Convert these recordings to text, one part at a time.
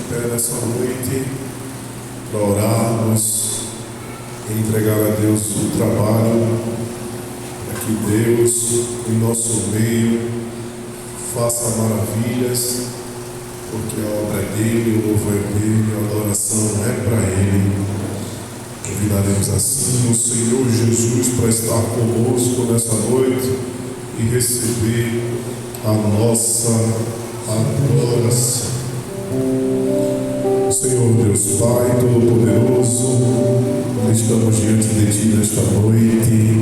pé nessa noite para orarmos e entregar a Deus o trabalho para que Deus, em nosso meio, faça maravilhas, porque a obra é dele, o louvor é dele, a adoração é para ele. Convidaremos assim o Senhor Jesus para estar conosco nessa noite e receber a nossa adoração. Senhor Deus Pai Todo-Poderoso, estamos diante de Ti nesta noite,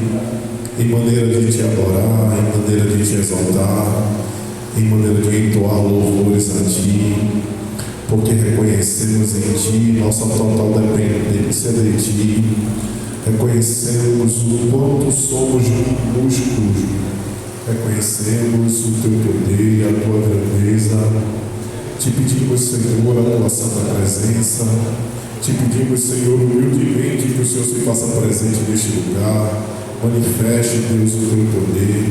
em maneira de Te adorar, em maneira de Te exaltar, em maneira de entoar louvores a Ti, porque reconhecemos em Ti nossa total dependência de Ti, reconhecemos o quanto somos minúsculos, reconhecemos o Teu poder e a Tua grandeza. Te pedimos, Senhor, a Tua santa presença. Te pedimos, Senhor, humildemente que o Senhor se faça presente neste lugar. Manifeste, Deus, o Teu poder.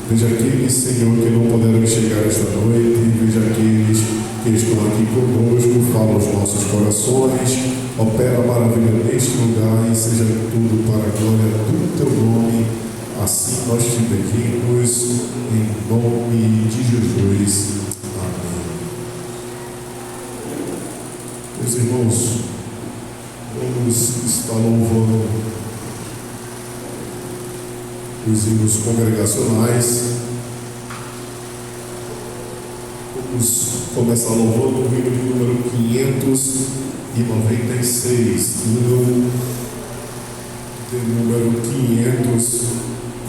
Veja aqueles, Senhor, que não puderam chegar esta noite. Veja aqueles que estão aqui conosco. Fala aos nossos corações. Opera a maravilha neste lugar e seja tudo para a glória do Teu nome. Assim nós te pedimos, em nome de Jesus. Meus irmãos, vamos estar louvando os hinos congregacionais. Vamos começar louvando o hino de número 596. Hino de número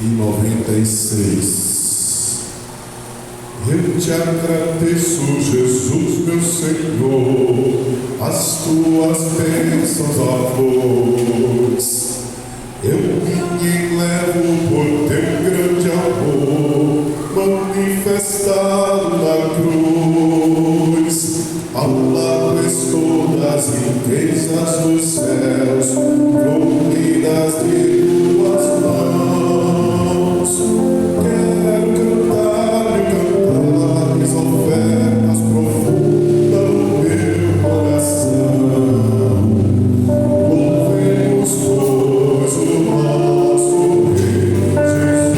596. Eu te agradeço, Jesus, meu Senhor, as tuas bênçãos, avós. Eu me levo por teu grande amor, manifestado na cruz. Ao lado estou das riquezas dos céus, providas de tuas mãos. Quero cantar as ofertas profundas do meu coração. Louvemos, pois, o nosso Rei Jesus.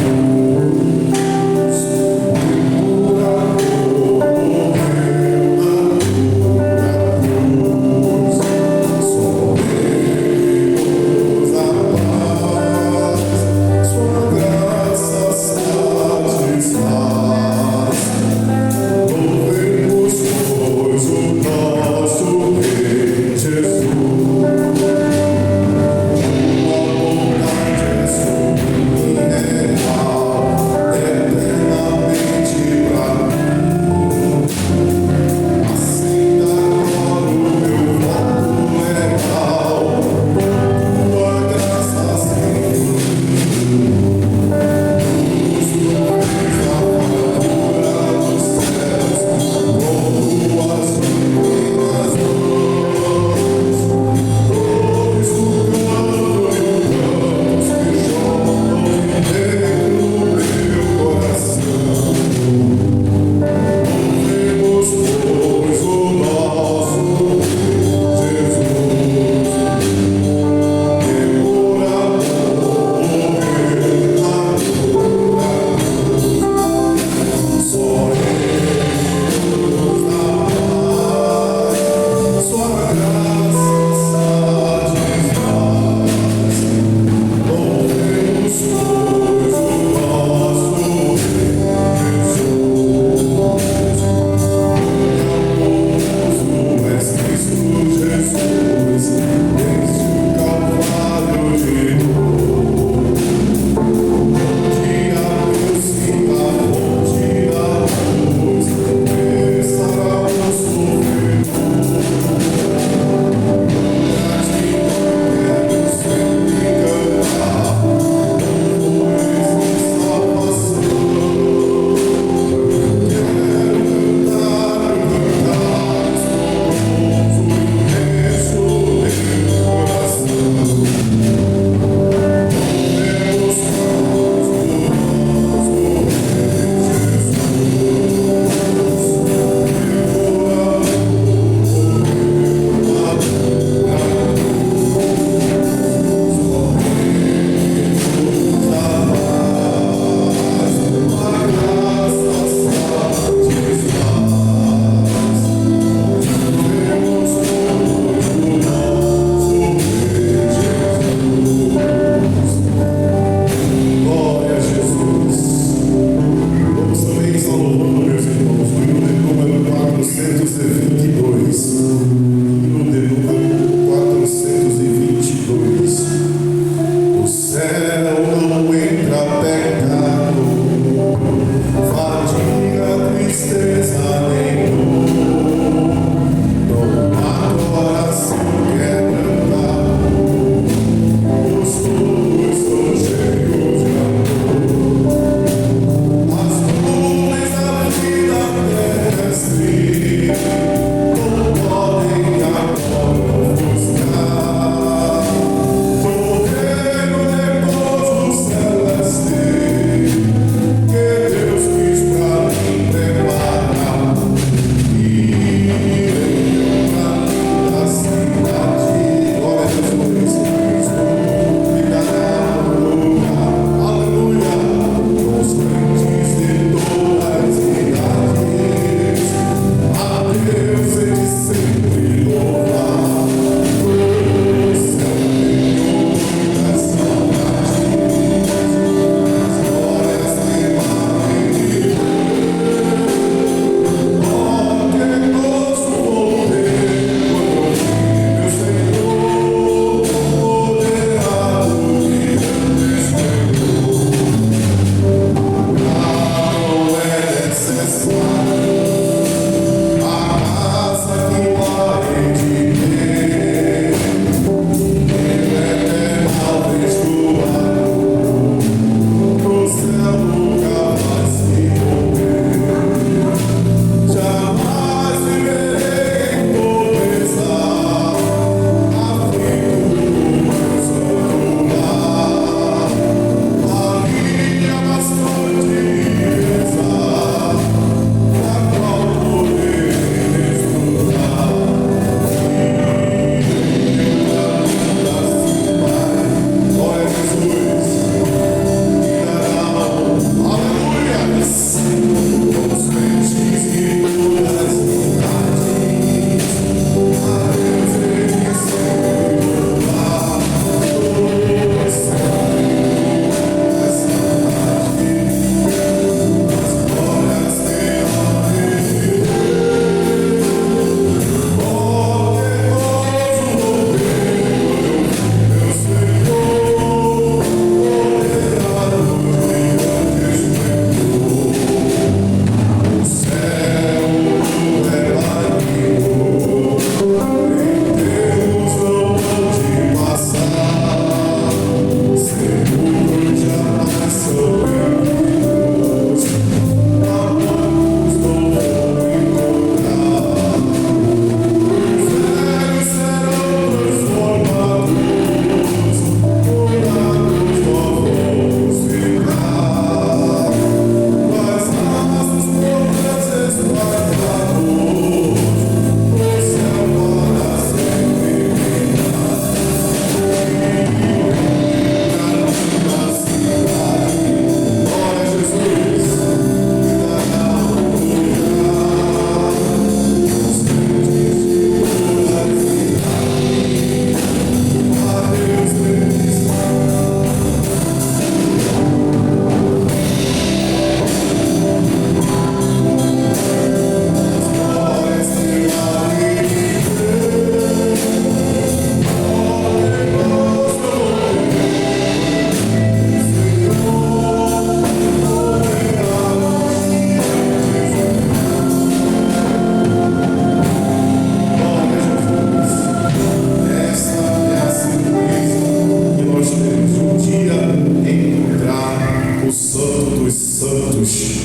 Santos.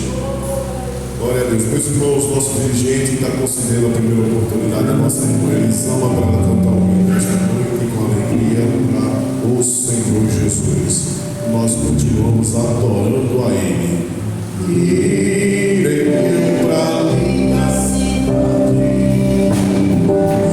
Glória a Deus. Meus irmãos, nosso dirigente está concedendo a primeira oportunidade à nossa irmã Elisama para ela cantar o hino desta noite com alegria para o Senhor Jesus. Nós continuamos adorando a Ele. Irei para mim na cidade. Oh,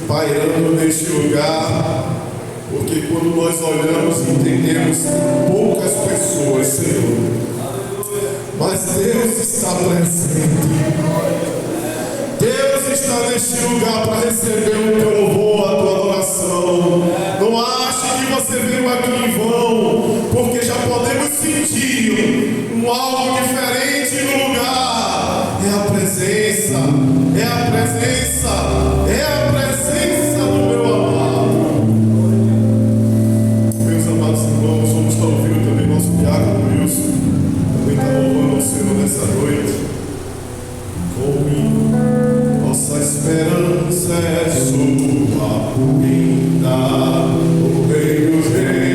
pairando neste lugar, porque quando nós olhamos e entendemos poucas pessoas, Senhor, mas Deus está presente. Deus está neste lugar para receber o teu louvor, a tua adoração. Não ache que você veio aqui em vão, porque já podemos sentir algo diferente no lugar. É a presença, é a presença, é a presença do meu amado. Meus amados irmãos, vamos estar ouvindo também nosso diácono Wilson, também está louvando o Senhor nessa noite. Comigo, nossa esperança é sua, linda, o Rei dos Reis.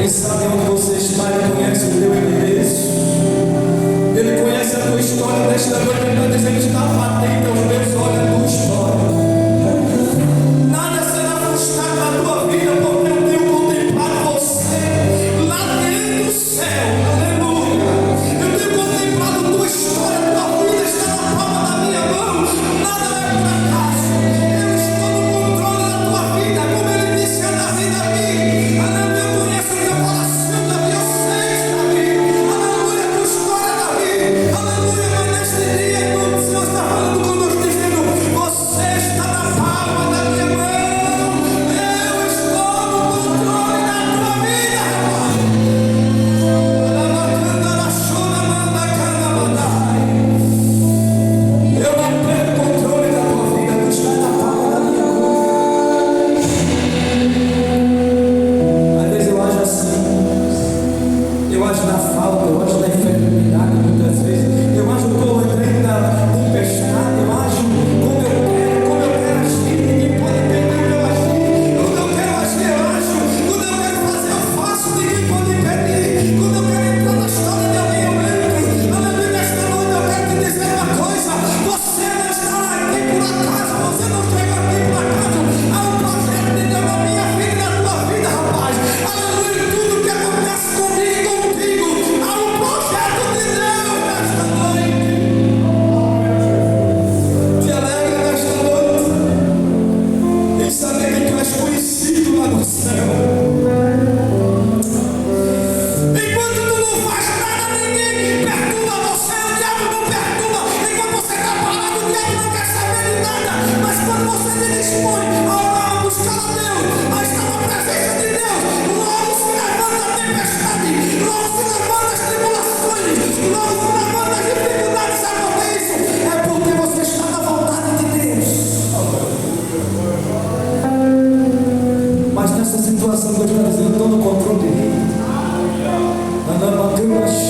Ele sabe onde você está, Ele conhece o teu endereço, Ele conhece a tua história. Nesta noite Ele está dizendo: está atento aos meus olhos, a tua história. Nada será frustrado na tua vida, porque eu tenho contemplado você lá dentro do céu. Aleluia. Eu tenho contemplado a tua história, a tua vida está na palma da minha mão. Nada é por acaso. Eu estou no controle da tua vida, como Ele disse a Davi. Aleluia. Eu conheço o teu coração, Davi. Eu sei, Davi. Aleluia. A tua história, Davi. Aleluia. Mas neste dia, irmão, o Senhor está falando conosco, dizendo: você está na palma da minha mão. Eu estou no controle da tua vida, rapaz. Eu não perco o controle da tua vida, tu está na palma da minha mão. Às vezes eu acho assim, eu acho na falta, eu acho na enfermidade, muitas vezes. Eu acho que eu entrei na tempestade, eu acho como eu quero agir, ninguém pode impedir o meu agir. Quando eu quero agir, eu acho. Quando eu quero fazer, eu faço, ninguém pode impedir. Quando eu quero entrar na história de alguém, eu entro. Aleluia. Nesta noite eu quero te dizer uma coisa: você não está aqui por acaso, você não chegou aqui por acaso. Há um projeto de Deus na minha vida e na tua vida, rapaz. Aleluia. Tudo que acontece comigo e contigo, há um projeto de Deus nesta noite. Te alegra nesta noite em saber que tu és conhecido lá no céu. Enquanto tu não faz nada, ninguém perturba você, o diabo não perturba. Enquanto você está parado, o diabo não quer saber de nada. Mas quando você se dispõe a orar, a buscar a Deus, a estar na presença de Deus, logo se levanta a tempestade, logo se levanta as tribulações, logo se levanta as dificuldades. Sabe por que isso? É porque você está na vontade de Deus. Mas nessa situação que eu estou dizendo, eu estou no controle de mim. Eu estou no controle.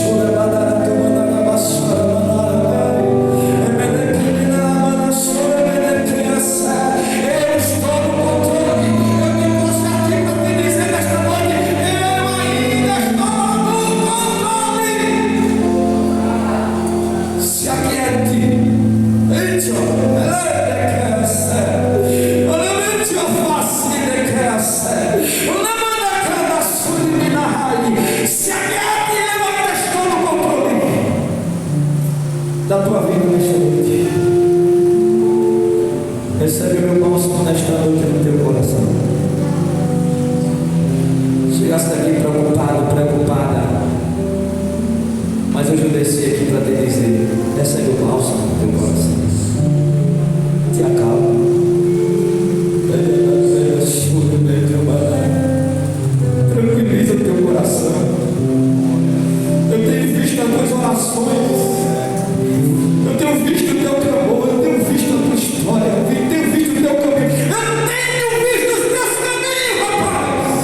Eu me trouxe aqui para te dizer nesta noite: eu ainda estou no controle. Se aquiete. Se aquiete, eu ainda estou no controle da tua vida nesta noite. Recebe o meu bálsamo nesta noite no teu coração. Chegaste aqui preocupado, preocupada, mas hoje eu desci aqui para te dizer: recebe o bálsamo no teu coração. Te acalma. Tranquiliza o teu coração. Eu tenho visto as tuas orações, eu tenho visto o teu clamor, eu tenho visto a tua história, eu tenho visto o teu caminho, eu tenho visto os teus caminhos, rapaz.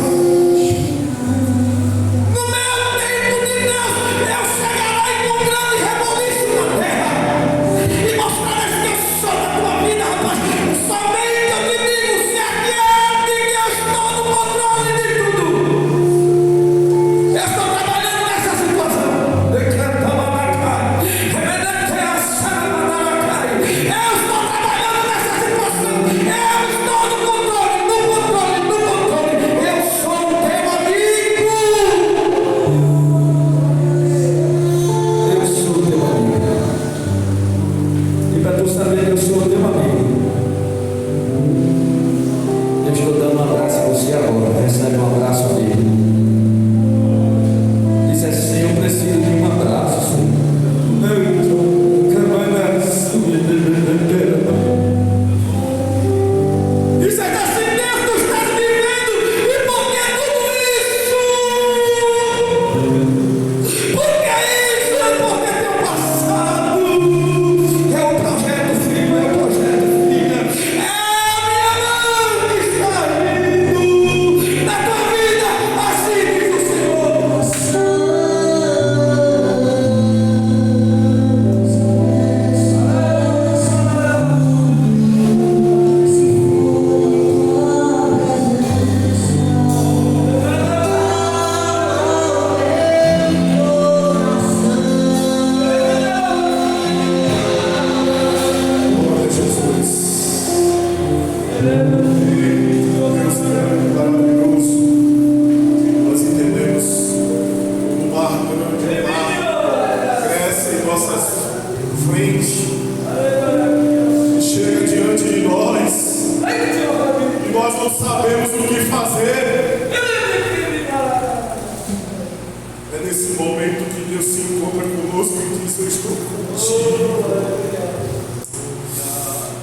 momento que Deus se encontra conosco e diz: eu estou contigo.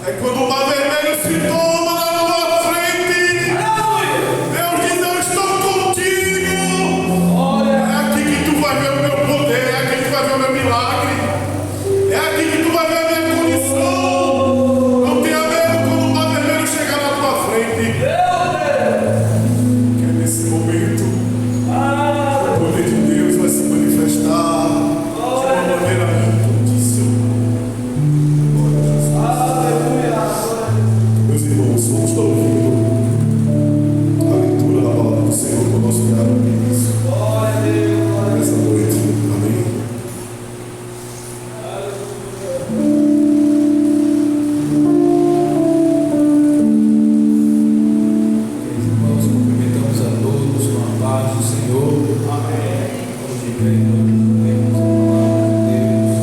É quando o mar vermelho se toma na tua frente, Deus diz: eu estou contigo. É aqui que tu vai ver o meu poder, é aqui que tu vai ver o meu milagre, é aqui que tu vai ver a minha condição. Não tenha medo quando o mar vermelho chegar na tua frente, que é nesse momento o poder de Deus vai se manifestar de uma maneira muitíssima. Meus irmãos, vamos estar ouvindo a leitura da palavra do Senhor com o nosso caro início nessa noite. Amém. Irmãos, cumprimentamos a todos com a paz do Senhor. Amém. Hoje vem nós vemos a palavra de Deus.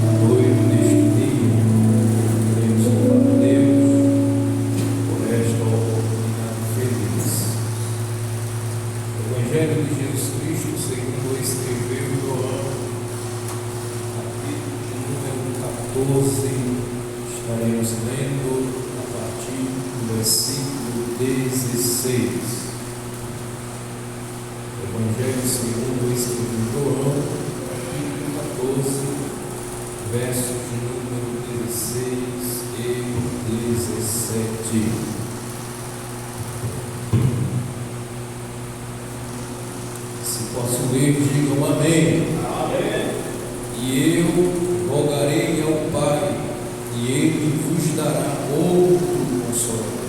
A noite deste dia, queremos louvar a Deus por esta oportunidade feliz. O Evangelho de Jesus Cristo, segundo escreveu João, capítulo de número 14, estaremos lendo a partir do versículo 16. Evangelho segundo escreveu João, capítulo 14, versos de número 16 e 17. Se posso ler, digam amém. E eu rogarei ao Pai, e Ele vos dará outro Consolador,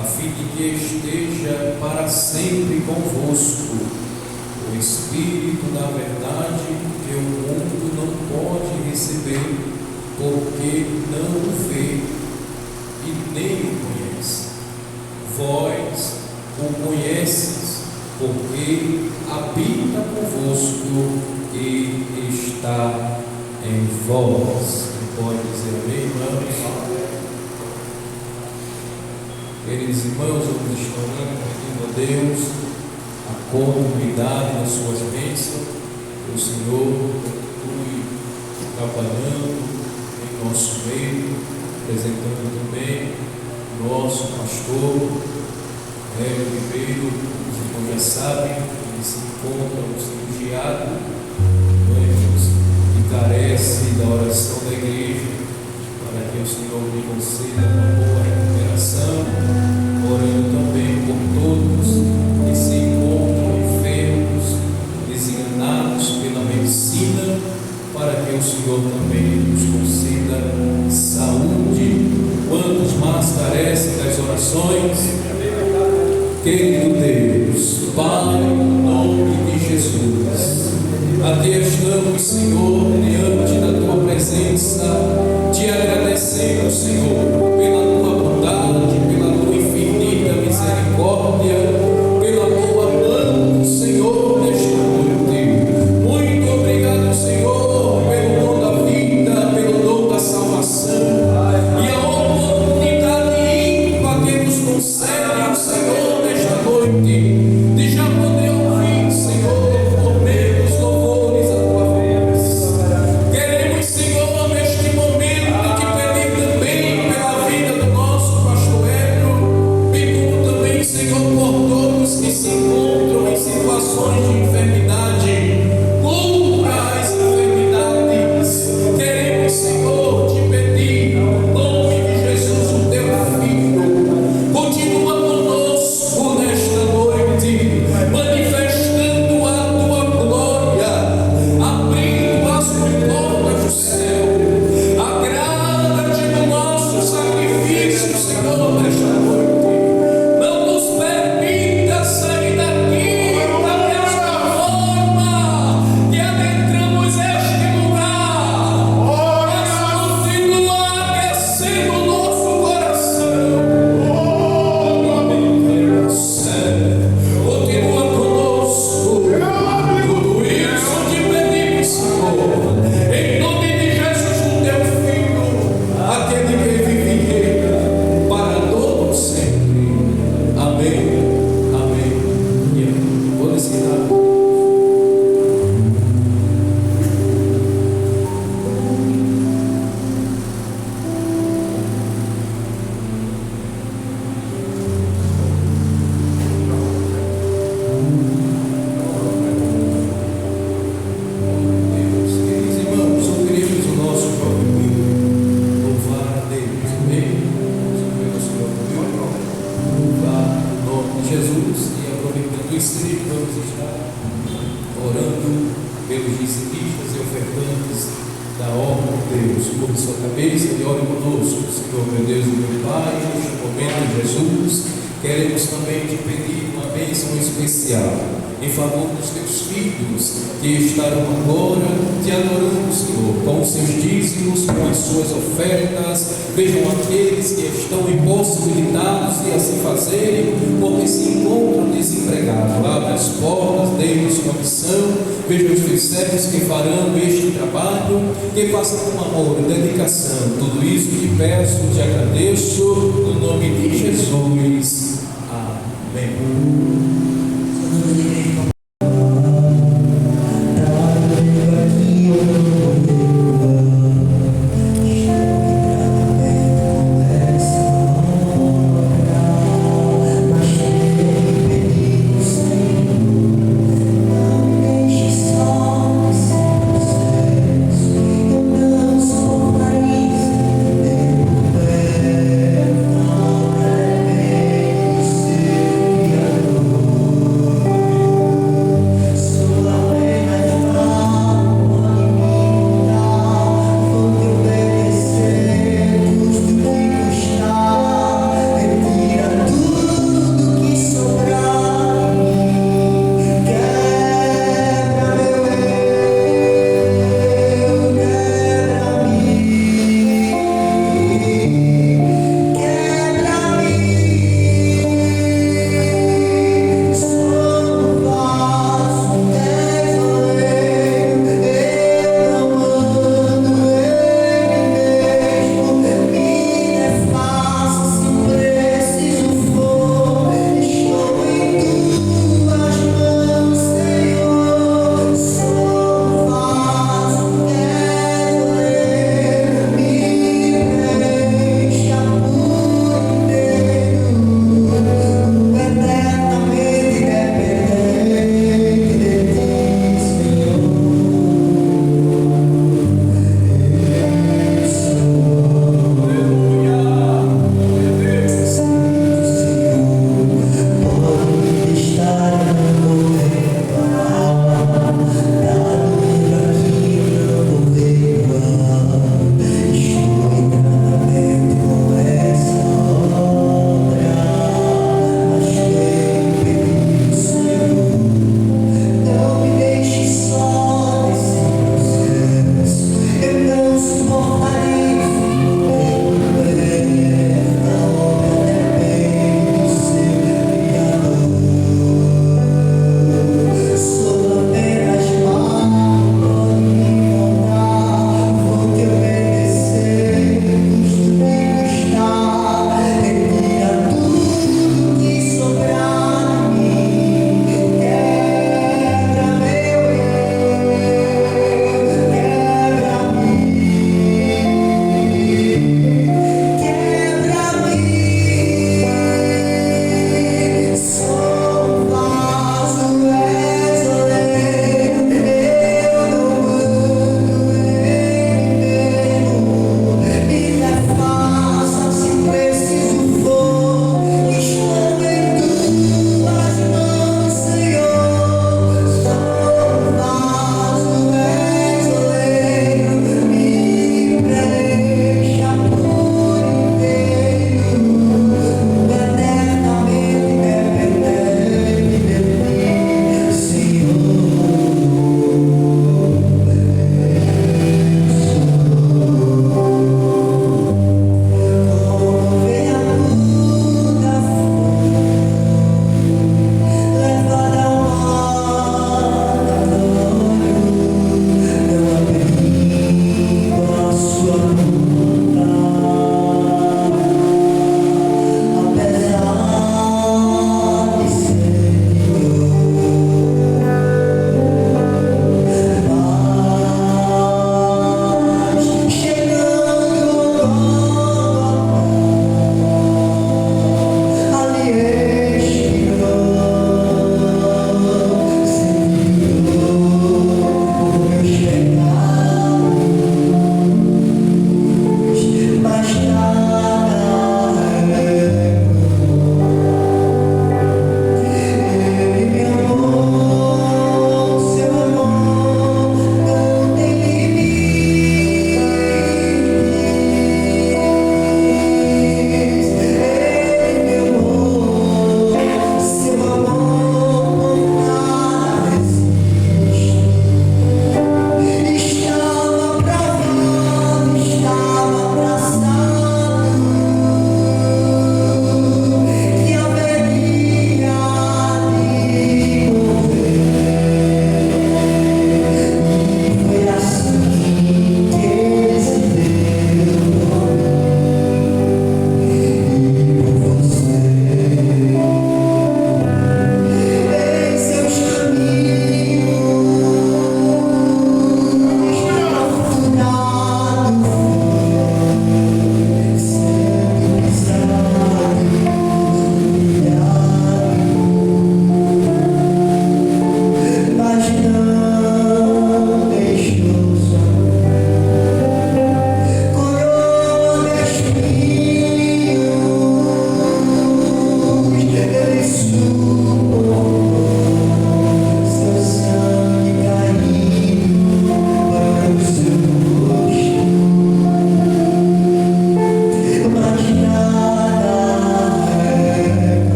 a fim de que esteja para sempre convosco, o Espírito da verdade, que o mundo não pode receber, porque não o vê e nem o conhece. Vós o conheces, porque habita convosco e está em vós. Quem pode dizer amém, irmãos? Queridos irmãos, vamos estar orando, pedindo a Deus a continuidade das suas bênçãos, que o Senhor continue trabalhando em nosso meio, apresentando também o nosso pastor, Hélio Ribeiro. Os irmãos já sabem, ele se encontra cirurgiado, e carece da oração da igreja, para que o Senhor lhe conceda uma boa recuperação, orando também por todos que se encontram enfermos, desenganados pela medicina, para que o Senhor também nos conceda saúde. Quantos mais carecem das orações? Querido Deus, Pai, em nome de Jesus, aqui estamos, Senhor, diante da Tua presença, te agradecendo, Senhor, pela Tua bondade, pela Tua infinita misericórdia, pela Tua mão, Senhor, nesta noite. Muito obrigado, Senhor, pelo dom da vida, pelo dom da salvação e a oportunidade ímpar que nos concede o Senhor nesta noite, de já poder ouvir, Senhor, por meus louvores a Tua voz. Queremos, Senhor, neste momento te pedir também pela vida do nosso pastor Hélio, e como também, Senhor, por todos que se encontram em situações de enfermidade. Cura as enfermidades. Queremos, Senhor, te pedir, em nome de Jesus, o Teu Filho, continua conosco nesta noite, manifestando a Tua glória, abrindo as portas do céu. Agrada-te do nosso sacrifício, Senhor, nesta noite. Não nos permita sair daqui da mesma e aproveitando esse tempo, vamos estar orando pelos dizimistas e ofertantes da obra de Deus. Curva sua cabeça e ore conosco. Senhor, meu Deus e meu Pai, neste momento, Jesus, queremos também te pedir uma bênção especial em favor dos teus filhos que estarão agora te adorando, Senhor, com os seus dízimos, com as suas ofertas. Vejam aqueles que estão impossibilitados de assim fazerem, porque se encontram desempregados. Abre as portas, dê-nos condição. Veja os teus servos que farão este trabalho, que façam com amor e dedicação. Tudo isso te peço, te agradeço, no nome de Jesus. Amém. Oh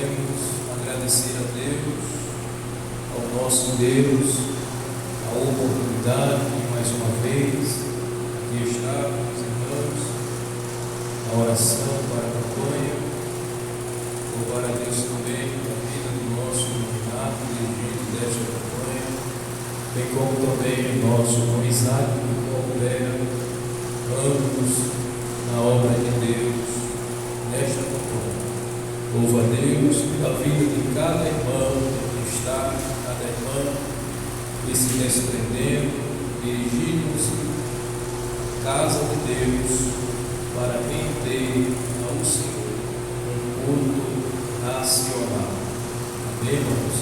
queremos agradecer a Deus, ao nosso Deus, a oportunidade de mais uma vez aqui estar com os irmãos, na oração para a campanha. Louvar a Deus também pela vida do nosso Renato, dirigido desta campanha, bem como também o nosso Isaac, que coopera ambos na obra de Deus nesta campanha. Louvo a Deus pela vida de cada irmão que está, cada irmã que se desprendendo, dirigindo-se à casa de Deus para render ao Senhor um culto racional. Amém, irmãos?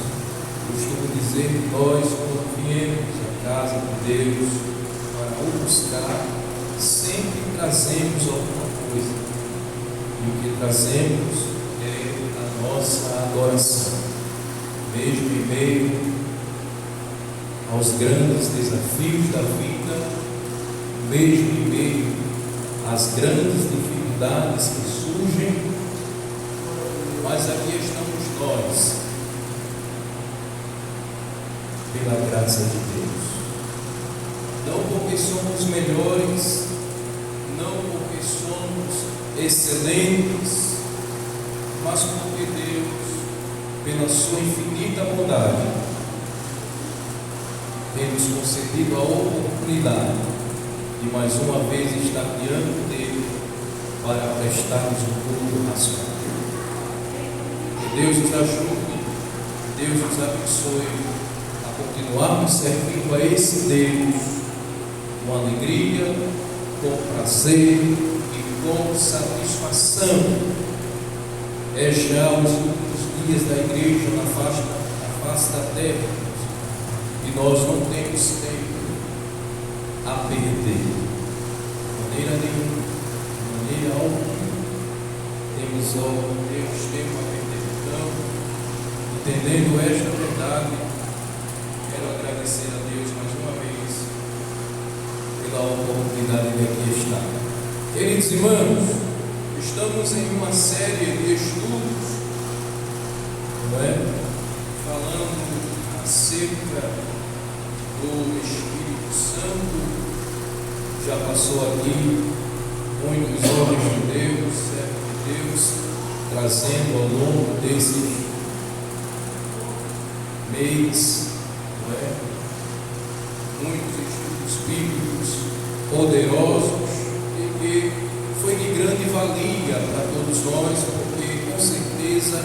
Costumo dizer que nós, quando viemos à casa de Deus para o buscar, sempre trazemos alguma coisa. E o que trazemos é a nossa adoração, mesmo em meio aos grandes desafios da vida, mesmo em meio às grandes dificuldades que surgem, mas aqui estamos nós, pela graça de Deus, não porque somos melhores, não porque somos excelentes, mas porque Deus, pela sua infinita bondade, tem nos concedido a oportunidade de mais uma vez estar diante dele para prestarmos um culto racional. Que Deus nos ajude, que Deus nos abençoe a continuarmos servindo a esse Deus com alegria, com prazer e com satisfação. É já os últimos dias da igreja na face da terra, e nós não temos tempo a perder, de maneira nenhuma, de maneira alguma. Temos tempo a perder. Então, entendendo esta verdade, quero agradecer a Deus mais uma vez pela oportunidade de aqui estar. Queridos irmãos, estamos em uma série de estudos, não é? Falando acerca do Espírito Santo. Já passou aqui muitos homens de Deus, servos de Deus, trazendo ao longo desses meses, não é? Muitos estudos bíblicos poderosos e que foi de grande valia para todos nós, porque com certeza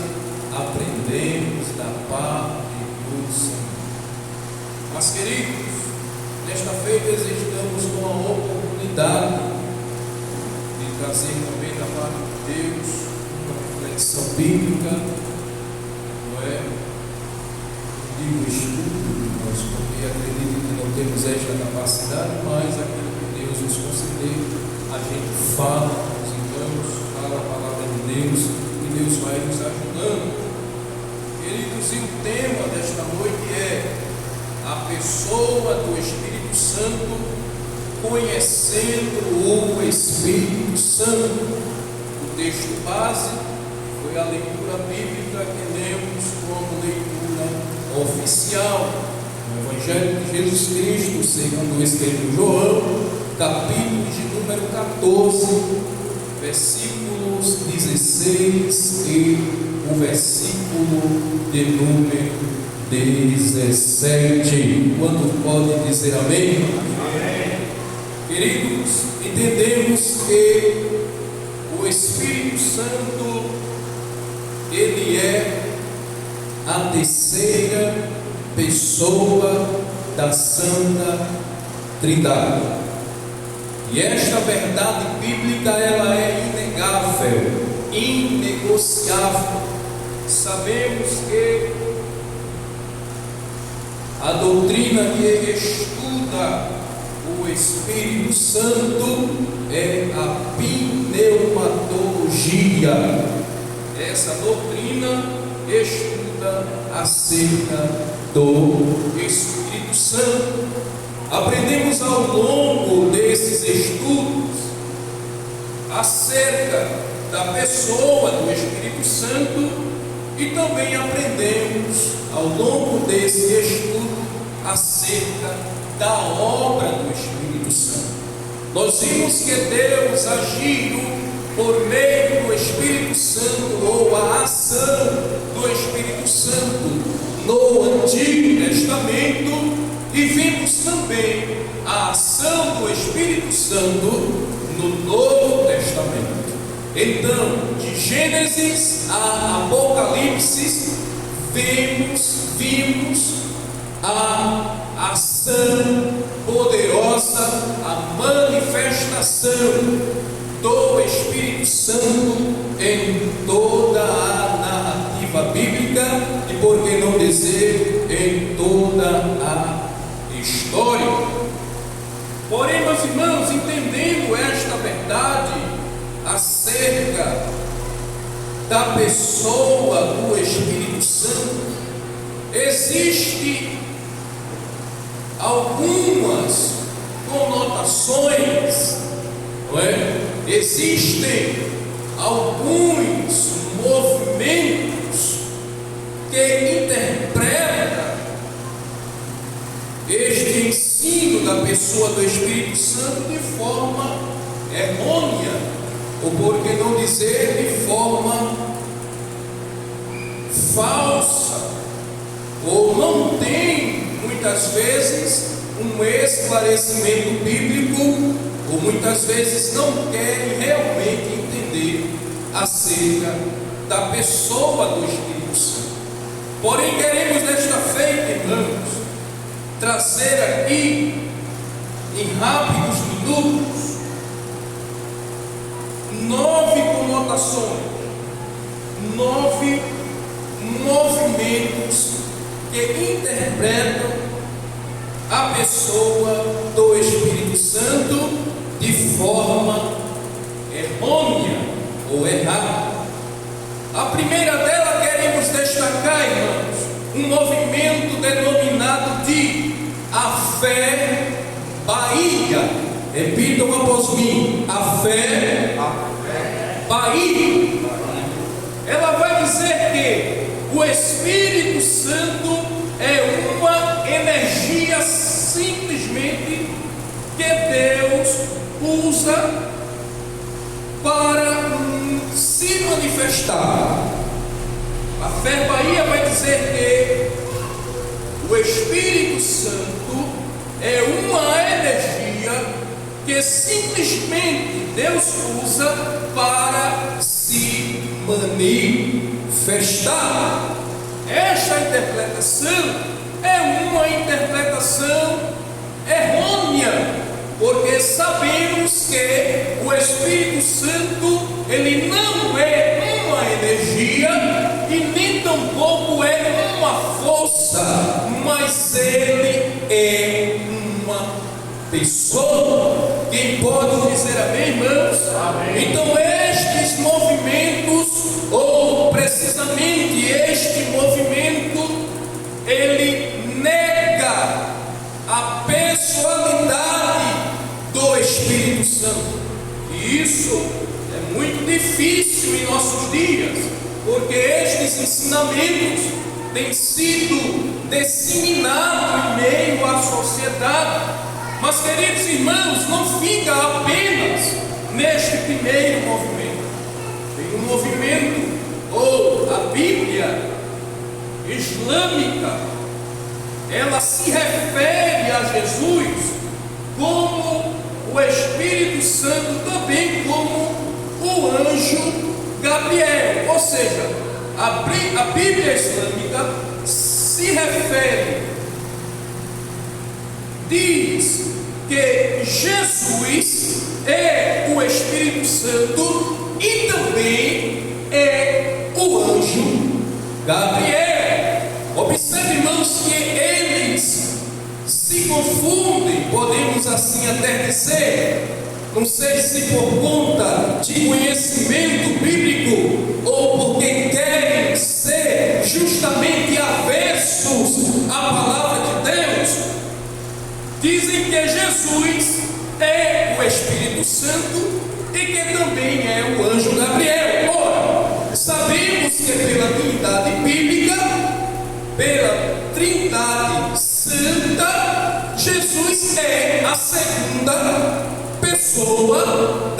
aprendemos da parte do Senhor. Mas, queridos, nesta feita estamos com a oportunidade de trazer também da parte de Deus uma reflexão bíblica, não é? Digo estudo, irmãos, porque acredito que não temos esta capacidade, mas aquilo que Deus nos concedeu, a gente fala com os irmãos, fala a palavra de Deus e Deus vai nos ajudando. Queridos, e o tema desta noite é a pessoa do Espírito Santo, conhecendo o Espírito Santo. O texto base foi a leitura bíblica que lemos como leitura oficial, o Evangelho de Jesus Cristo, segundo escreveu João, capítulo de número 14, versículos 16 e o versículo de número 17. Quando pode dizer amém? Amém. Queridos, entendemos que o Espírito Santo, ele é a terceira pessoa da Santa Trindade. E esta verdade bíblica, ela é inegável, inegociável. Sabemos que a doutrina que estuda o Espírito Santo é a pneumatologia. Essa doutrina estuda acerca do Espírito Santo. Aprendemos ao longo desses estudos acerca da pessoa do Espírito Santo e também aprendemos ao longo desse estudo acerca da obra do Espírito Santo. Nós vimos que Deus agiu por meio do Espírito Santo, ou a ação do Espírito Santo no Antigo Testamento, e vimos também a ação do Espírito Santo no Novo Testamento. Então, de Gênesis a Apocalipse, vimos a ação poderosa, a manifestação do Espírito Santo em toda a narrativa bíblica e, por que não dizer, em toda a história. Porém, meus irmãos, entendendo esta verdade acerca da pessoa do Espírito Santo, existe algumas conotações, não é? Existem alguns movimentos que interpretam este ensino da pessoa do Espírito Santo de forma errônea, ou por que não dizer de forma falsa, ou não tem muitas vezes um esclarecimento bíblico, ou muitas vezes não querem realmente entender acerca da pessoa do Espírito Santo. Porém, queremos nesta feita, irmãos, trazer aqui em rápidos minutos 9 conotações, 9 movimentos que interpretam a pessoa do Espírito Santo de forma errônea ou errada. A primeira dela queremos destacar, irmãos, um movimento denominado de a fé Bahia. Repitam após mim: a fé Bahia. Ela vai dizer que o Espírito Santo é uma energia simplesmente que Deus usa para se manifestar. A fé Bahia vai dizer que o Espírito Santo é uma energia que simplesmente Deus usa para se manifestar. Esta interpretação é uma interpretação errônea, porque sabemos que o Espírito Santo, ele não é uma energia e nem tampouco é uma força, mas ele é uma pessoa. Quem pode dizer amém, irmãos? Amém. Então estes movimentos, ou precisamente este movimento, ele nega a pessoalidade do Espírito Santo. E isso é muito difícil em nossos dias, porque estes ensinamentos têm sido disseminados em meio à sociedade. Mas, queridos irmãos, não fica apenas neste primeiro movimento. Tem um movimento, ou a Bíblia islâmica, ela se refere a Jesus como o Espírito Santo, também como o anjo Gabriel. Ou seja, a Bíblia islâmica se refere, diz que Jesus é o Espírito Santo e também é o anjo Gabriel. Observe, irmãos, que eles se confundem, podemos assim até dizer, não sei se por conta de conhecimento bíblico ou porque querem ser justamente avessos à palavra de Deus, dizem que Jesus é o Espírito Santo e que também é o anjo Gabriel. Ora, sabemos que pela divindade bíblica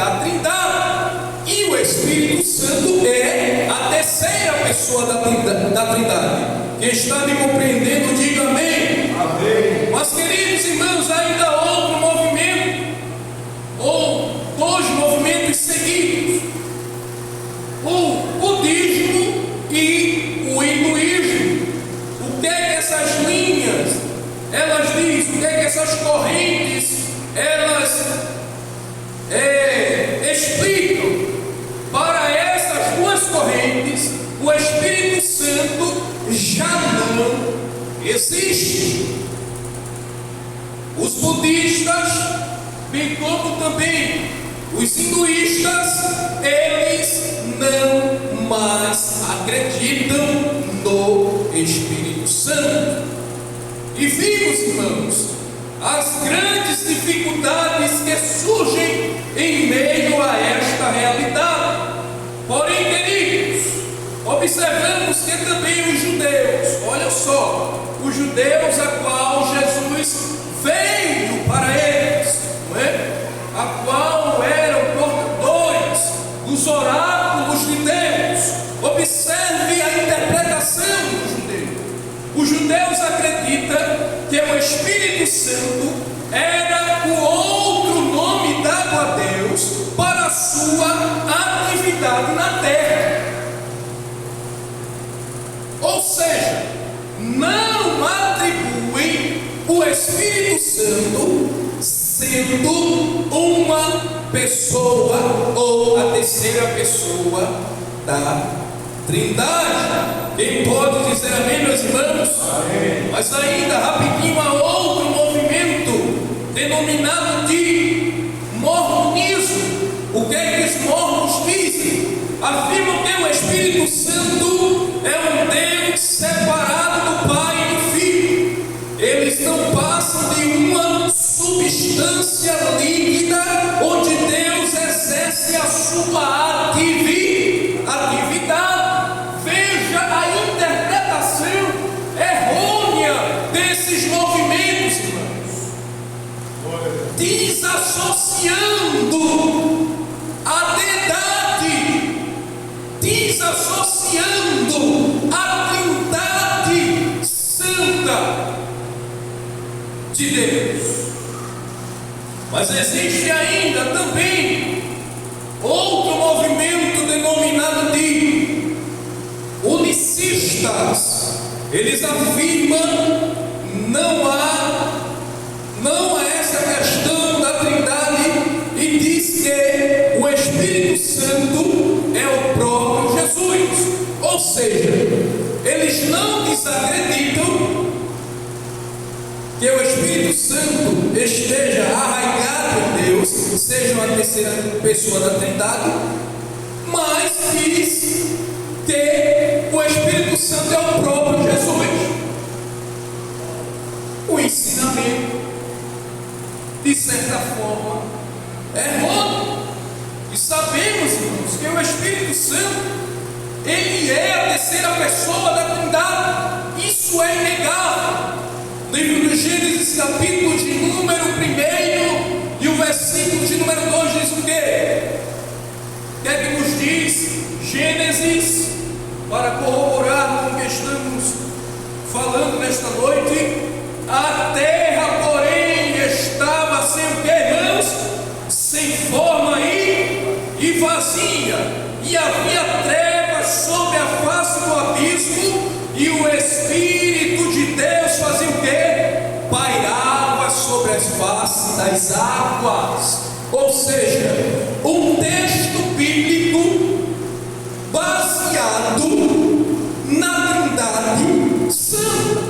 da Trindade. E o Espírito Santo é a terceira pessoa da Trindade. Quem está me compreendendo, diga amém. Amém. Mas, queridos irmãos, ainda há outro movimento, ou dois movimentos seguidos: o budismo e o hinduísmo. O que é que essas linhas, elas dizem? O que é que essas correntes, elas explicam? Para essas duas correntes, o Espírito Santo já não existe. Os budistas, bem como também os hinduístas, eles não mais acreditam no Espírito Santo. E vimos, irmãos, as grandes dificuldades que surgem em meio a esta realidade. Porém, queridos, observamos que também os judeus, olha só, os judeus a qual Jesus veio para eles, não é? A qual eram portadores dos oráculos de Deus. Observe a interpretação do judeu. Os judeus acreditam que o Espírito Santo era o outro nome dado a Deus para a sua atividade na terra. Ou seja, não atribuem o Espírito Santo sendo uma pessoa ou a terceira pessoa da Trindade. Quem pode dizer amém, meus irmãos? Amém. Mas ainda rapidinho há outro movimento denominado de mormonismo. O que é que os mormons dizem? Afirmam que o Espírito Santo é um Deus separado do Pai e do Filho. Eles não passam de uma substância líquida onde Deus exerce a sua atividade. Veja a interpretação errônea desses movimentos, irmãos, desassociando a deidade, desassociando a Trindade Santa de Deus. Mas existe ainda também outro movimento denominado de unicistas. Eles afirmam não há essa questão da Trindade e diz que o Espírito Santo é o próprio Jesus. Ou seja, eles não desacreditam que o Espírito Santo esteja arraigado em Deus, seja uma terceira pessoa da Trindade, mas diz que o Espírito Santo é o próprio Jesus. O ensinamento, de certa forma, é errôneo. E sabemos, irmãos, que o Espírito Santo, ele é a terceira pessoa da Trindade. Isso é inegável. No livro de Gênesis, capítulo de número 1 e o versículo de número 2 diz o quê? O que é que nos diz Gênesis, para corroborar com o que estamos falando nesta noite? A terra, porém, estava sem o que, irmãos? Sem forma e vazia, e havia trevas sobre a face do abismo, e o Espírito de Deus fazia o quê? Pairava sobre as faces das águas. Ou seja, um texto bíblico baseado na Trindade Santa,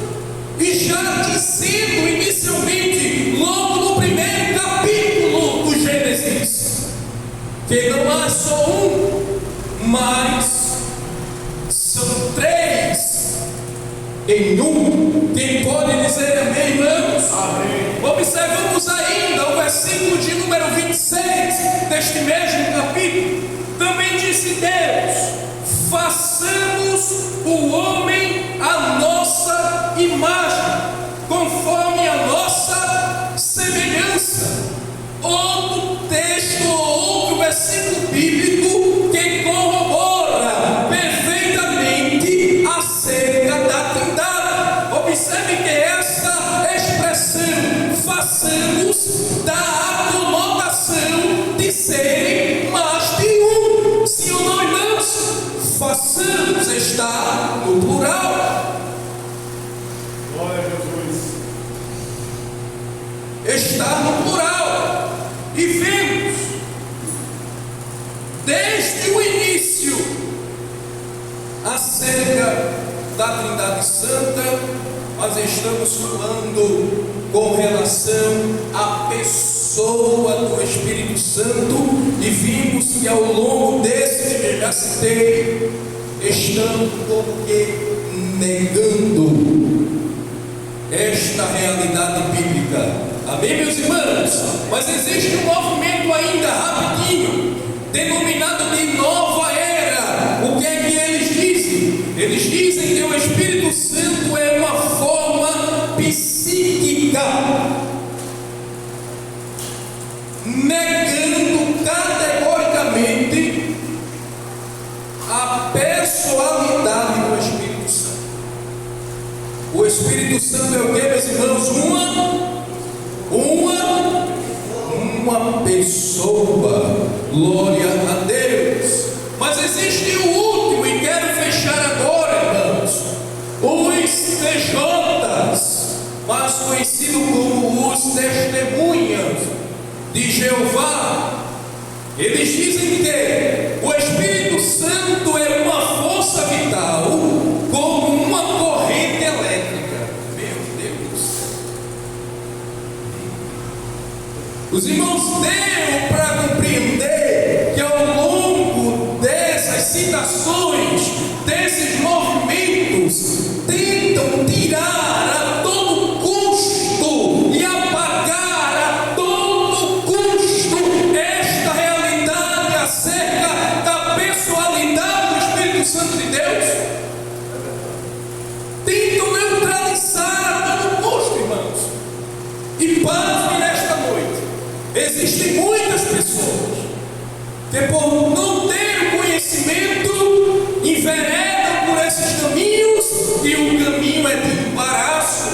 e já dizendo inicialmente, logo no primeiro capítulo do Gênesis, que não há só um, mas são três em um. Quem pode dizer amém, irmãos? Amém. Observamos ainda o versículo de número 26 deste mesmo capítulo. Também disse Deus: façamos o homem à nossa imagem, conforme a nossa semelhança. Outro texto, outro versículo no plural. Glória a Jesus. Está no plural. E vemos, desde o início, acerca da Trindade Santa, mas estamos falando com relação à pessoa do Espírito Santo, e vimos que ao longo desses que já citei, estão como que negando esta realidade bíblica. Amém, meus irmãos? Mas existe um movimento ainda rapidinho, denominado de nova era. O que é que eles dizem? Eles dizem que o Espírito Santo é uma forma psíquica, negando categoricamente a pessoalidade do Espírito Santo. O Espírito Santo é o que, meus irmãos? Uma pessoa. Glória a Deus. Mas existe o último, e quero fechar agora, irmãos, os TJs, mas conhecido como os testemunhas de Jeová. Eles dizem que o Espírito Santo é uma força vital, como uma corrente elétrica. Meu Deus! Os irmãos deram para compreender que ao longo dessas citações, desses movimentos, tentam tirar a todo custo e apagar a todo custo esta realidade acerca da pessoalidade do Espírito Santo de Deus. Tentam neutralizar a todo custo, irmãos. E pasme nesta noite, existem muitas pessoas que, por não ter o conhecimento, enveredam por esses caminhos, e o caminho é de embaraço,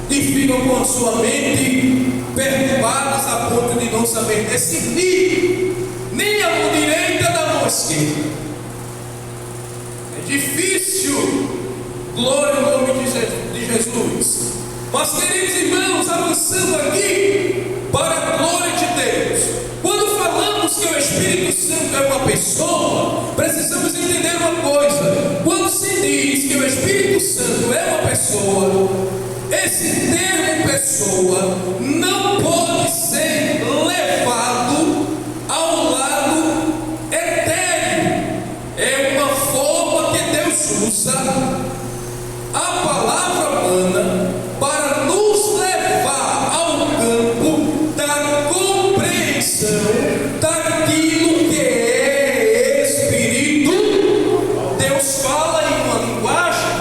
e ficam com a sua mente perturbadas a ponto de não saber decidir nem a mão direita da mão esquerda. É difícil. Glória ao nome de Jesus. Mas, queridos irmãos, avançando aqui para a glória de Deus, quando falamos que o Espírito Santo é uma pessoa, precisamos entender uma coisa. Quando se diz que o Espírito Santo é uma pessoa, esse termo pessoa não pode ser levado ao lado etéreo. É uma forma que Deus usa a palavra humana para nos levar ao campo da compreensão daquilo que é Espírito. Deus fala em uma linguagem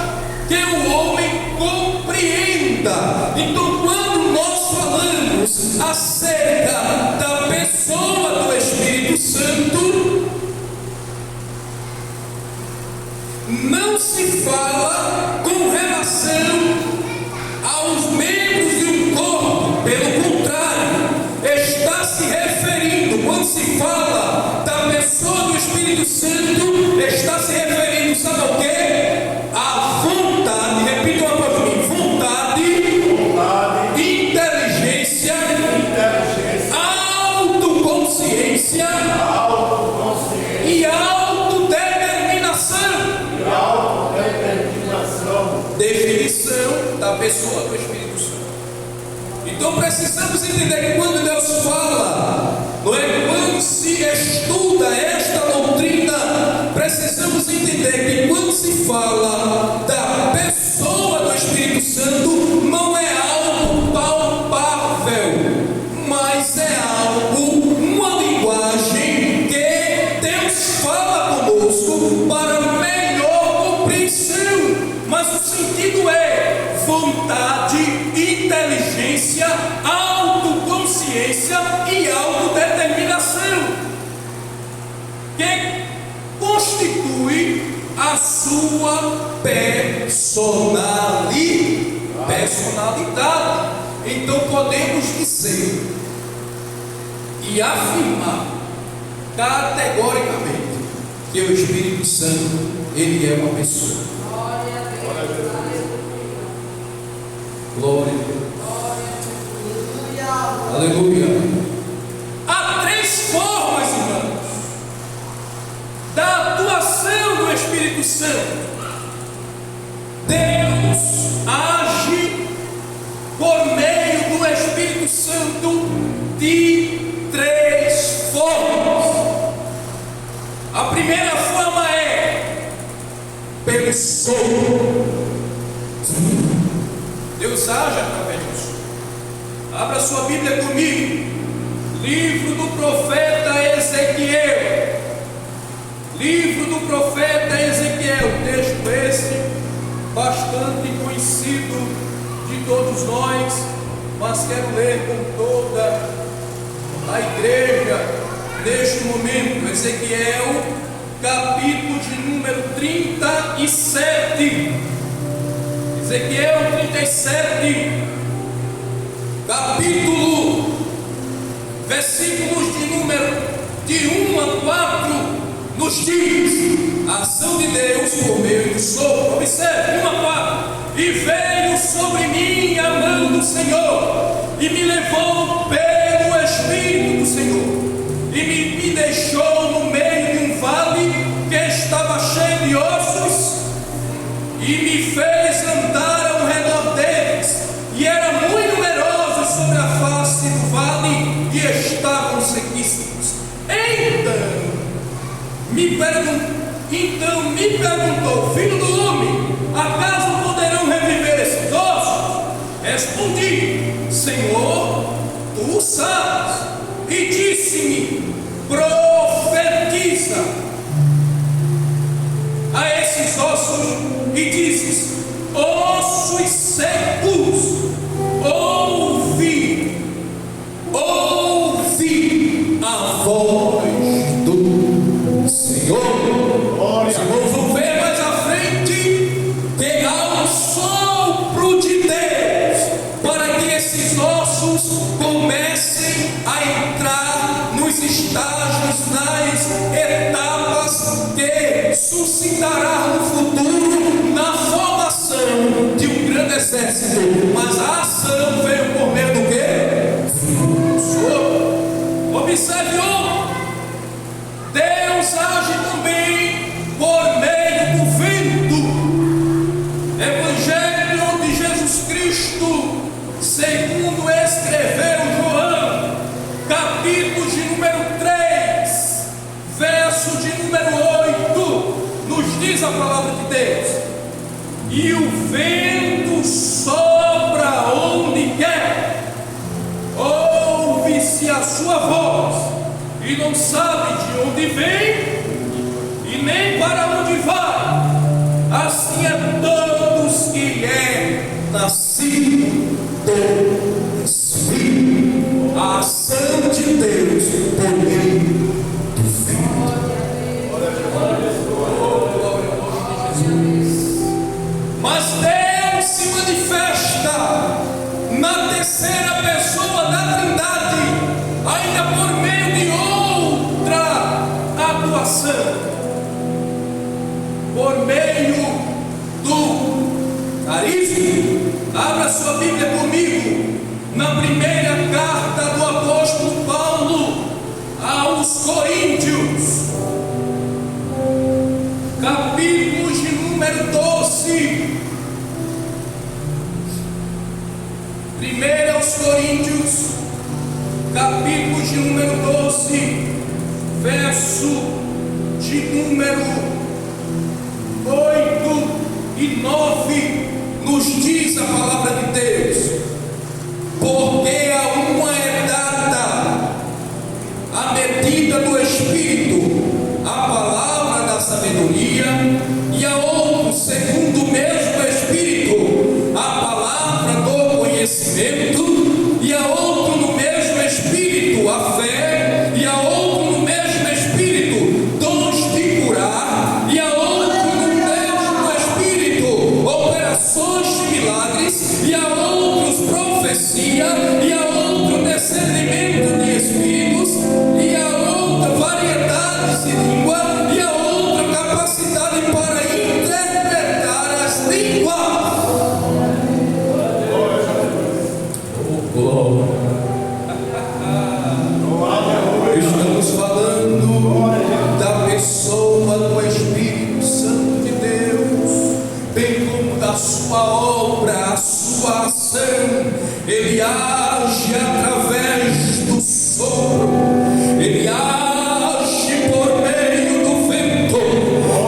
que o homem compreenda. Então, quando nós falamos acerca da pessoa do Espírito Santo, não se fala com relação aos membros de um corpo. Pelo contrário, está se referindo, quando se fala da pessoa do Espírito Santo, está se referindo, sabe ao quê? À vontade. Repita uma para mim: vontade, inteligência, autoconsciência e autodeterminação. Definição da pessoa do Espírito Santo. Então precisamos entender que quando Deus fala, não é? Quando se estuda esta doutrina, precisamos entender que quando se fala da pessoa do Espírito Santo, não é algo palpável, mas é algo, uma linguagem que Deus fala conosco para melhor compreensão. Mas o sentido é vontade, inteligência, autoconsciência e autodeterminação, que constitui a sua personalidade. Então podemos dizer e afirmar categoricamente que o Espírito Santo, ele é uma pessoa. Espírito Santo de três formas. A primeira forma é pelo sopro. Deus age através disso. Abra sua Bíblia comigo. Livro do profeta Ezequiel. Livro do profeta Ezequiel. Texto esse bastante conhecido de todos nós, mas quero ler com toda a igreja neste momento. Ezequiel, capítulo de número 37. Ezequiel 37, capítulo, versículos de número de 1 a 4, nos diz: a ação de Deus por meio do sopro. Observe, 1 a 4. E veio sobre mim a mão do Senhor, e me levou pelo Espírito do Senhor, e me deixou no meio de um vale que estava cheio de ossos, e me fez andar ao redor deles, e eram muito numerosos sobre a face do vale, e estavam sequíssimos. Então me perguntou: filho do homem, acaso poderão reviver esses ossos? Respondi: Senhor, tu sabes. E disse-me: profetiza a esses ossos e dizes: ossos secos, ouve a voz do Senhor. Vamos ver mais à frente que há um sopro de Deus para que esses ossos comecem a entrar nos estágios, nas etapas que suscitará no futuro na formação de um grande exército. Mas a ação veio por meio do quê? Sopro. Observe outro. Deus age também por meio do vento. Evangelho de Jesus Cristo, segundo escreveu João, capítulo de número 3, verso de número 8, nos diz a palavra de Deus: e o vento sopra onde quer, ouve-se a sua voz, e não sabe de onde vem e nem para onde vai. Assim é todos que é nascido do Espírito. A ação de Deus por meio do vento. Mas Deus se manifesta na terceira pessoa da Trindade, ainda por meio de outra atuação, por meio do carisma. Abra sua Bíblia comigo na primeira carta do apóstolo Paulo aos Coríntios, capítulo de número 12. 1 aos Coríntios, capítulo de número 12, verso de número 8 e 9, nos diz a palavra de Deus: porque a uma é dada a medida do Espírito, a palavra da sabedoria, e a outro, segundo o mesmo Espírito, a palavra do conhecimento, e a outro no mesmo Espírito, a fé, e a outro no mesmo Espírito, dons de curar, e a outro no mesmo Espírito, operações de milagres, e a outros profecia, e a outro discernimento de espíritos, e a outra variedades de língua, e a outra capacidade a sua obra, a sua ação. Ele age através do sopro, ele age por meio do vento,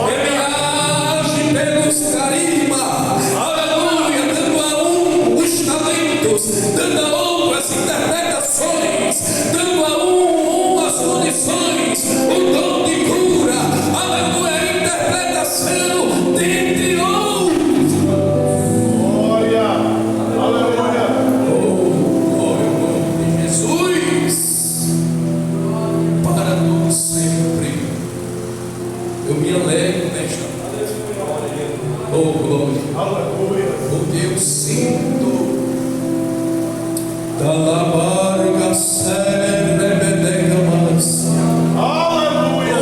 ele age pelos carismas, aleluia, dando a um os talentos, dando a outro as interpretações, dando a um as condições, o dom de cura, aleluia, a interpretação, dentre outros. Glória, aleluia. Glória ao nome de Jesus, para todo sempre. Eu me alegro nesta tarde. Oh, glória. Aleluia. Porque eu sinto da labarga serrebedeca mansa. Aleluia.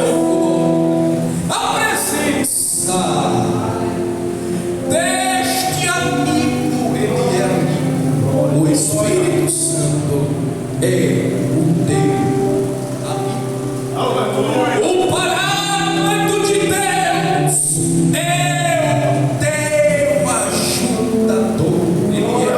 A presença deste amigo, ele é amigo. O Espírito Santo é o teu amigo. Aleluia. O Paráclito de Deus é o teu ajudador. Ele é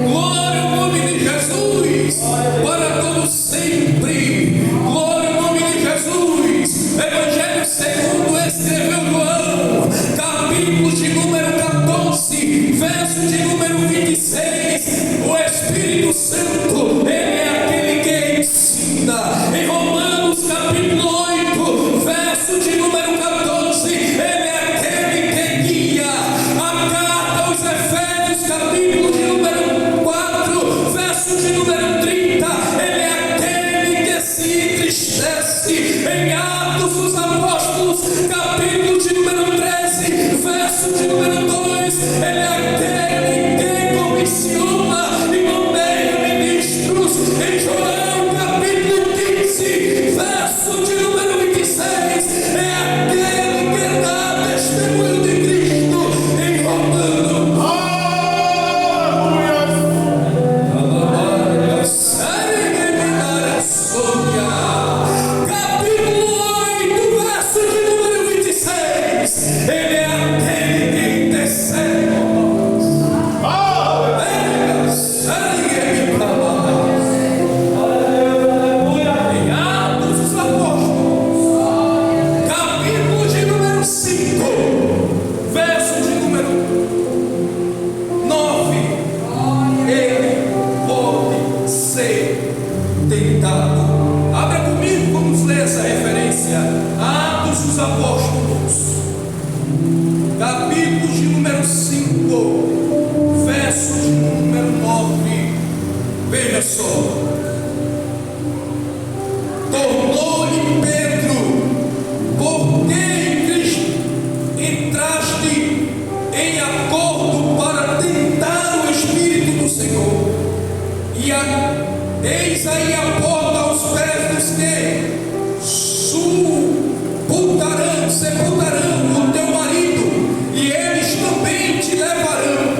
glória ao nome de Jesus, para todo sempre. Glória ao nome de Jesus. Evangelho segundo escreveu João, capítulo de número 14, verso de número 26. O Espírito Santo, ele é aquele que ensina. Em Romanos capítulo 8, verso de número 14, ele é aquele que guia. A carta aos Efésios, capítulo de número 4, verso de número 30, ele é aquele que se entristece. Em Atos dos Apóstolos, capítulo de número 13, verso de número 2, ele é aquele que comissiona e nomeia ministros. Em João capítulo 15, verso de número 26, é aquele que dá testemunho de Cristo. Em Romanos capítulo 8, verso de número 26, ele é aquele que intercede por nós. Em Atos dos Apóstolos, capítulo de número 5, verso de número 9, ele pode ser tentado. Abra comigo, vamos ler essa referência. Atos dos Apóstolos, capítulo de número 5, verso de número 9. Veja só. Tornou-lhe Pedro: por que em Cristo entraste em acordo para tentar o Espírito do Senhor? Eis aí a porta aos pés dos que sepultarão o teu marido, e eles também te levarão.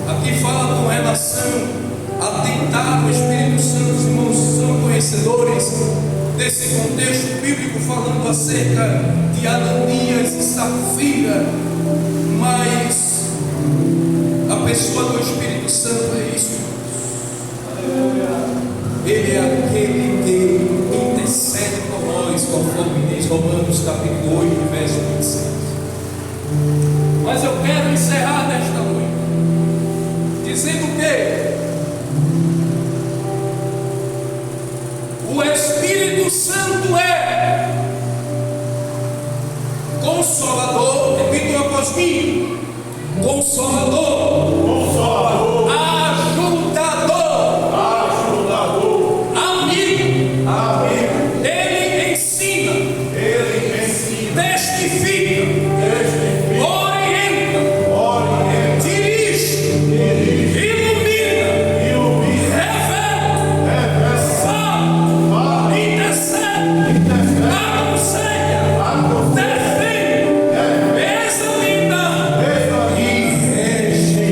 Aqui fala com relação a tentar o Espírito Santo. Os irmãos são conhecedores desse contexto bíblico, falando acerca de Ananias e Safira, mas a pessoa do Espírito Santo é isso. Ele é aquele que intercede por nós, conforme diz Romanos capítulo 8, verso 26. Mas eu quero encerrar nesta noite dizendo que o Espírito Santo é Consolador, repito após mim: Consolador, Consolador, Ajudador, ajudador, Amigo. amigo. Ele ensina, Ele ensina, testifica, testifica, orienta, orienta, dirige, dirige, ilumina, ilumina, revela, revela, fala, fala, intercede, intercede, aconselha, aconselha, defende, defende, examina examina e rege.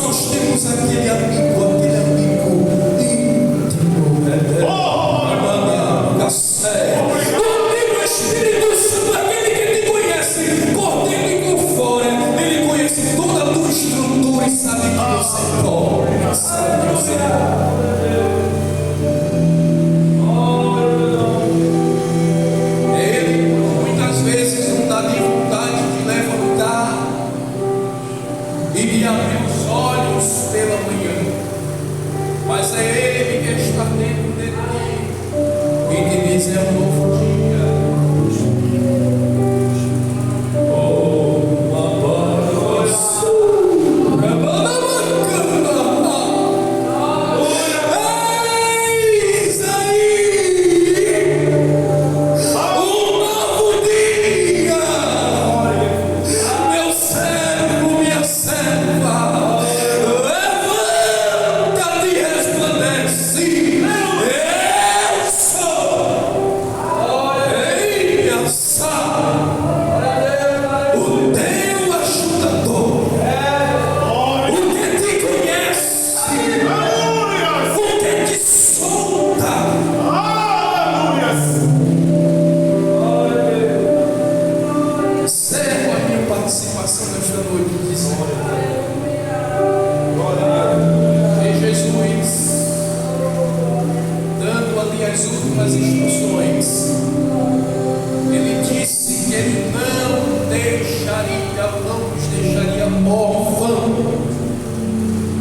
nós temos aquele amigo íntimo. O Espírito Santo, aquele que te conhece por dentro e por fora, ele conhece toda a tua estrutura e sabe que você pode, sabe que você pode. Ele muitas vezes não dá nem vontade de levantar e de abrir os olhos pela manhã, mas é Ele que está dentro de ti e te diz: é um novo dia.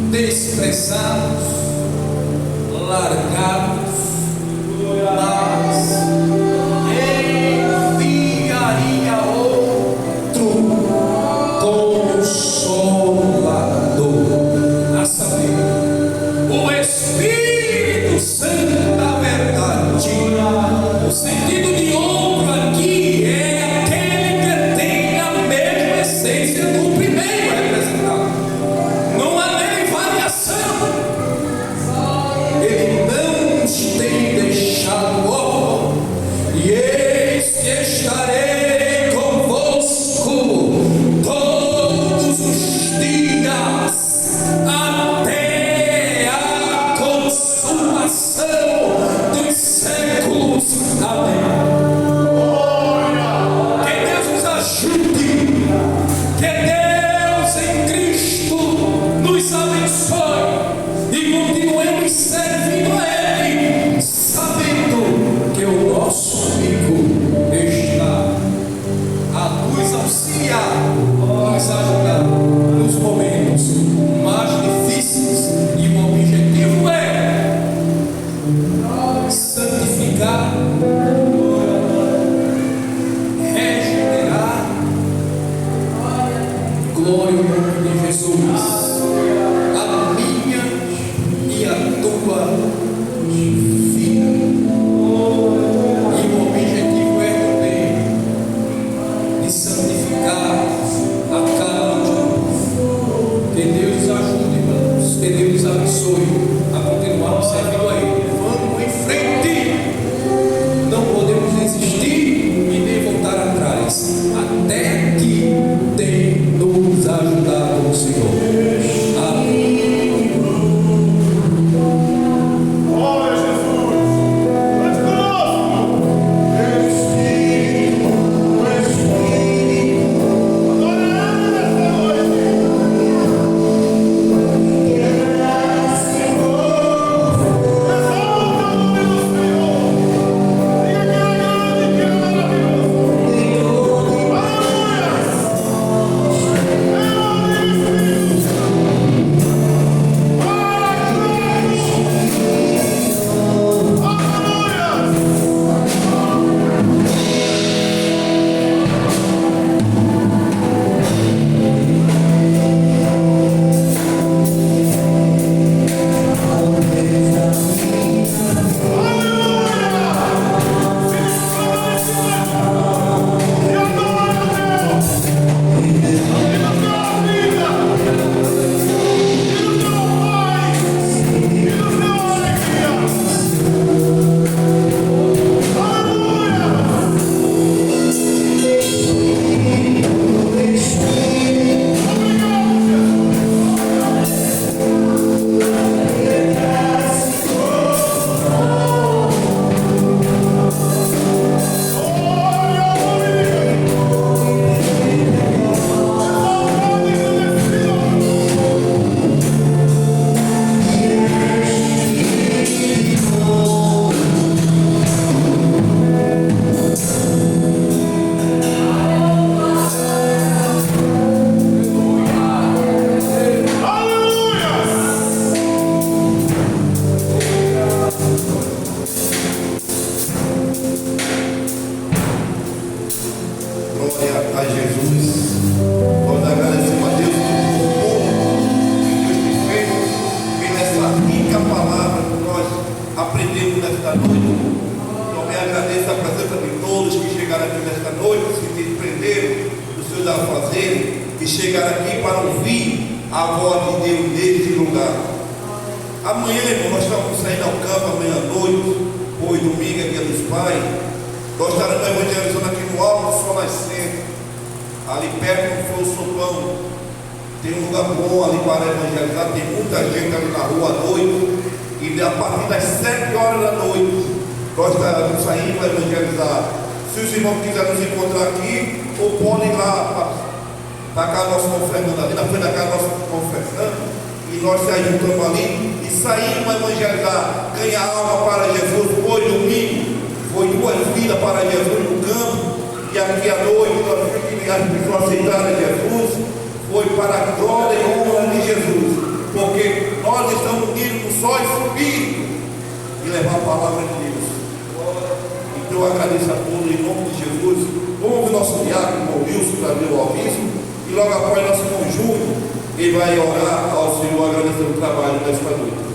Desprezados, largados, mas enviaria outro Consolador, a saber, o Espírito Santo da verdade. O sentido de outro aqui é aquele que tem a mesma essência do primeiro representado. Não há nele variação. Ele não nos tem deixado órfãos. E eis que estarei convosco todos os dias até a consumação dos séculos. Amém. Que Deus nos ajude. Que Deus em Cristo nos abençoe e continuemos servindo a Ele, sabendo que o nosso amigo está a nos auxiliar, nos ajudar nos momentos mais difíceis, e o objetivo é santificar, regenerar. Glória ao nome de Jesus. A minha e a tua vida. E o objetivo é também de santificar a cada um de nós. Que Deus nos ajude, irmãos. Que Deus nos abençoe a continuarmos servindo a Ele. Vamos em frente. Não podemos desistir e nem voltar atrás, até que tenha nos ajudado o Senhor. que chegaram aqui para ouvir a voz de Deus neste lugar. Amanhã, irmão, nós estamos saindo ao campo amanhã à noite, hoje domingo é dia dos pais. Nós estaremos evangelizando aqui no Alto do Sol Nascente, ali perto onde foi o sopão. Tem um lugar bom ali para evangelizar, tem muita gente ali na rua à noite, e a partir das 7 horas da noite, nós estaremos saindo para evangelizar. Se os irmãos quiserem nos encontrar aqui, ou podem ir lá para cá nós confessando ali, na frente da casa nós confessando, e nós se ajuntamos ali e saímos para evangelizar, ganhar alma para Jesus. Foi domingo, foi 2 vidas para Jesus no campo, e aqui à noite nós as pessoas aceitaram Jesus, foi para a glória e honra de Jesus, porque nós estamos unidos no só Espírito e levar a palavra de Deus. Então eu agradeço a todos em nome de Jesus. Vamos ouvir nosso diácono, o Wilson, para ver o aviso, e logo após nosso conjunto, ele vai orar ao Senhor, agradecendo o trabalho desta noite.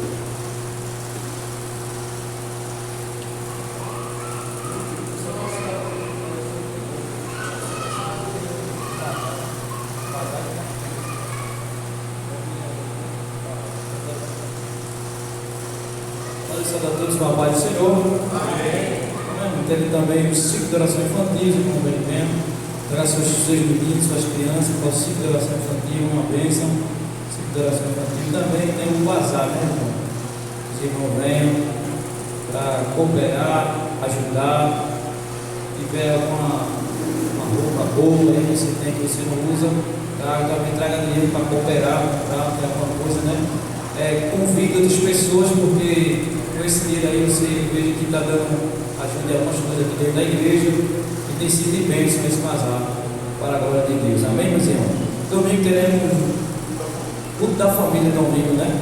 Saúde a todos com a paz do Senhor. Amém. Teve também o ciclo de oração infantil, como bem vendo. Traga seus meninos, suas crianças para o ciclo de oração infantil, uma bênção. Ciclo de oração infantil também tem um bazar, né, irmão? Os irmãos venham para cooperar, ajudar. Se tiver uma roupa boa aí que você tem que você não usa, também traga dinheiro para cooperar, para ter alguma coisa, né? Convida outras pessoas, porque com esse dinheiro aí você veja que está dando ajuda em algumas coisas aqui dentro da igreja e tem sido de bênção esse bazar para a glória de Deus. Amém, meus irmãos? Domingo teremos culto da família domingo, né?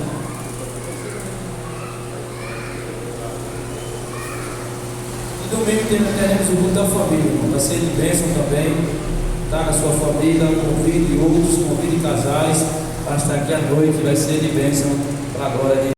E domingo teremos o culto da família, irmão. Vai ser de bênção também. Traga a sua família, convide outros, convide casais para estar aqui à noite, vai ser de bênção para a glória de Deus.